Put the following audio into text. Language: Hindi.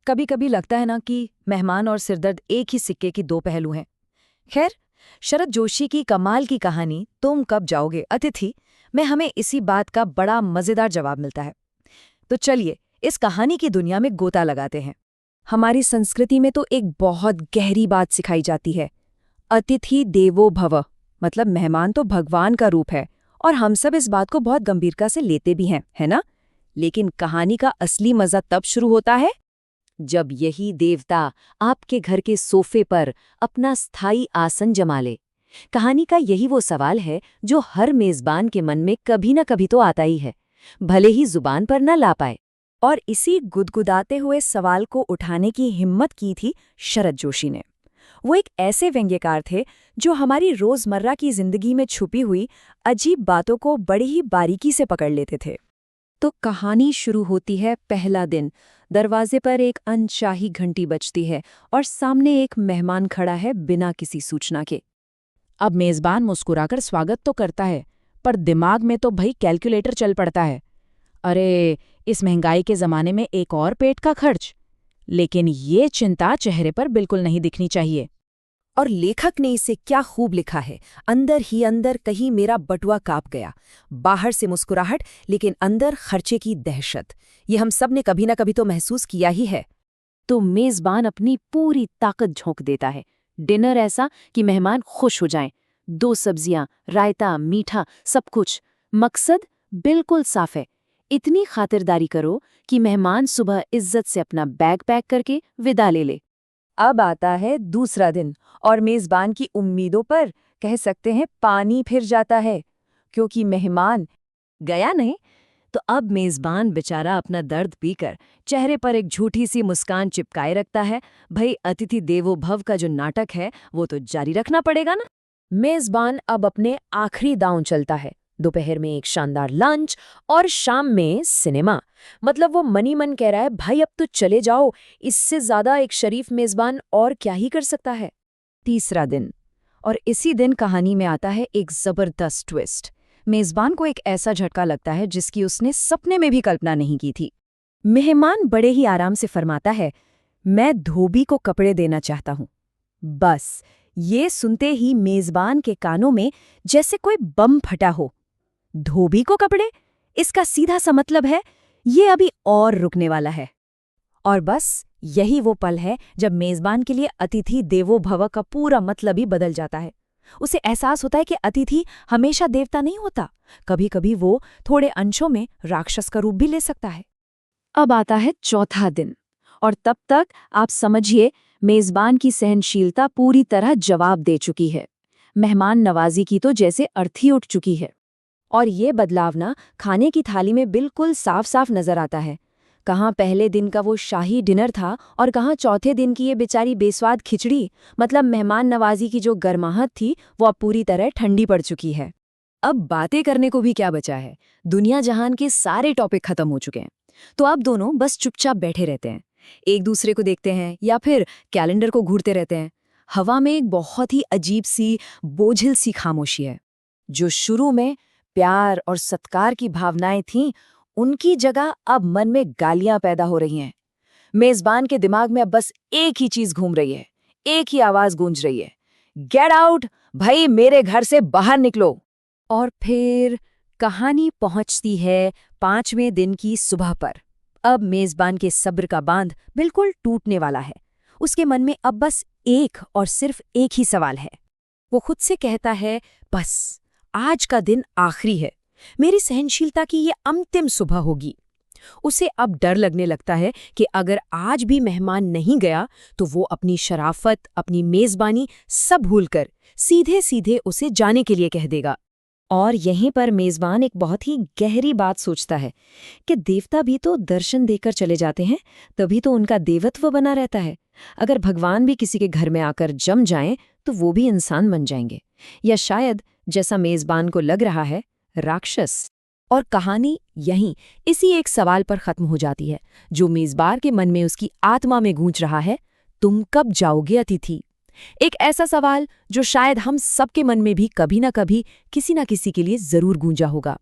कभी कभी लगता है ना कि मेहमान और सिरदर्द एक ही सिक्के की दो पहलू हैं। खैर, शरद जोशी की कमाल की कहानी तुम कब जाओगे अतिथि में हमें इसी बात का बड़ा मजेदार जवाब मिलता है। तो चलिए इस कहानी की दुनिया में गोता लगाते हैं। हमारी संस्कृति में तो एक बहुत गहरी बात सिखाई जाती है, अतिथि देवो भव, मतलब मेहमान तो भगवान का रूप है, और हम सब इस बात को बहुत गंभीरता से लेते भी हैं, है ना? लेकिन कहानी का असली मजा तब शुरू होता है जब यही देवता आपके घर के सोफे पर अपना स्थायी आसन जमा ले। कहानी का यही वो सवाल है जो हर मेजबान के मन में कभी न कभी तो आता ही है, भले ही जुबान पर न ला पाए। और इसी गुदगुदाते हुए सवाल को उठाने की हिम्मत की थी शरद जोशी ने। वो एक ऐसे व्यंग्यकार थे जो हमारी रोजमर्रा की जिंदगी में छुपी हुई अजीब बातों को बड़ी ही बारीकी से पकड़ लेते थे। तो कहानी शुरू होती है पहला दिन। दरवाजे पर एक अनचाही घंटी बजती है और सामने एक मेहमान खड़ा है बिना किसी सूचना के। अब मेजबान मुस्कुराकर स्वागत तो करता है, पर दिमाग में तो भाई कैलकुलेटर चल पड़ता है। अरे, इस महंगाई के ज़माने में एक और पेट का खर्च। लेकिन ये चिंता चेहरे पर बिल्कुल नहीं दिखनी चाहिए। और लेखक ने इसे क्या खूब लिखा है, अंदर ही अंदर कहीं मेरा बटुआ कांप गया। बाहर से मुस्कुराहट, लेकिन अंदर खर्चे की दहशत। ये हम सब ने कभी ना कभी तो महसूस किया ही है। तो मेजबान अपनी पूरी ताकत झोंक देता है। डिनर ऐसा कि मेहमान खुश हो जाएं। 2 सब्जियां, रायता, मीठा, सब कुछ। मकसद बिल्कुल साफ है, इतनी खातिरदारी करो कि मेहमान सुबह इज्जत से अपना बैग पैक करके विदा ले ले। अब आता है दूसरा दिन और मेजबान की उम्मीदों पर कह सकते हैं पानी फिर जाता है, क्योंकि मेहमान गया नहीं। तो अब मेजबान बेचारा अपना दर्द पीकर चेहरे पर एक झूठी सी मुस्कान चिपकाए रखता है। भाई, अतिथि देवो भव का जो नाटक है वो तो जारी रखना पड़ेगा ना। मेजबान अब अपने आखिरी दांव चलता है। दोपहर में एक शानदार लंच और शाम में सिनेमा। मतलब वो मनी मन कह रहा है, भाई अब तो चले जाओ, इससे ज्यादा एक शरीफ मेजबान और क्या ही कर सकता है। तीसरा दिन, और इसी दिन कहानी में आता है एक जबरदस्त ट्विस्ट। मेजबान को एक ऐसा झटका लगता है जिसकी उसने सपने में भी कल्पना नहीं की थी। मेहमान बड़े ही आराम से फरमाता है, मैं धोबी को कपड़े देना चाहता हूं। बस ये सुनते ही मेजबान के कानों में जैसे कोई बम फटा हो। धोबी को कपड़े? इसका सीधा सा मतलब है ये अभी और रुकने वाला है। और बस यही वो पल है जब मेजबान के लिए अतिथि देवो भव का पूरा मतलब ही बदल जाता है। उसे एहसास होता है कि अतिथि हमेशा देवता नहीं होता, कभी कभी वो थोड़े अंशों में राक्षस का रूप भी ले सकता है। अब आता है चौथा दिन, और तब तक आप समझिए मेजबान की सहनशीलता पूरी तरह जवाब दे चुकी है। मेहमान नवाजी की तो जैसे अर्थी उठ चुकी है। और ये बदलाव ना खाने की थाली में बिल्कुल साफ साफ नजर आता है। कहाँ पहले दिन का वो शाही डिनर था और कहाँ चौथे दिन की ये बेचारी बेस्वाद खिचड़ी। मतलब मेहमान नवाजी की जो गर्माहट थी वो अब पूरी तरह ठंडी पड़ चुकी है। अब बातें करने को भी क्या बचा है, दुनिया जहान के सारे टॉपिक खत्म हो चुके हैं। तो अब दोनों बस चुपचाप बैठे रहते हैं, एक दूसरे को देखते हैं या फिर कैलेंडर को घूरते रहते हैं। हवा में एक बहुत ही अजीब सी बोझिल सी खामोशी है। जो शुरू में प्यार और सत्कार की भावनाएं थीं, उनकी जगह अब मन में गालियां पैदा हो रही हैं। मेजबान के दिमाग में अब बस एक ही चीज घूम रही है, एक ही आवाज गूंज रही है, गेट आउट, भाई मेरे घर से बाहर निकलो। और फिर कहानी पहुंचती है 5वें दिन की सुबह पर। अब मेजबान के सब्र का बांध बिल्कुल टूटने वाला है। उसके मन में अब बस एक और सिर्फ एक ही सवाल है। वो खुद से कहता है, बस आज का दिन आखिरी है, मेरी सहनशीलता की ये अंतिम सुबह होगी। उसे अब डर लगने लगता है कि अगर आज भी मेहमान नहीं गया तो वो अपनी शराफत, अपनी मेजबानी सब भूलकर सीधे सीधे उसे जाने के लिए कह देगा। और यहीं पर मेजबान एक बहुत ही गहरी बात सोचता है कि देवता भी तो दर्शन देकर चले जाते हैं, तभी तो उनका देवत्व बना रहता है। अगर भगवान भी किसी के घर में आकर जम जाएं तो वो भी इंसान बन जाएंगे, या शायद जैसा मेजबान को लग रहा है, राक्षस। और कहानी यहीं इसी एक सवाल पर खत्म हो जाती है जो मेजबान के मन में उसकी आत्मा में गूंज रहा है, तुम कब जाओगे अतिथि? एक ऐसा सवाल जो शायद हम सबके मन में भी कभी ना कभी किसी ना किसी के लिए जरूर गूंजा होगा।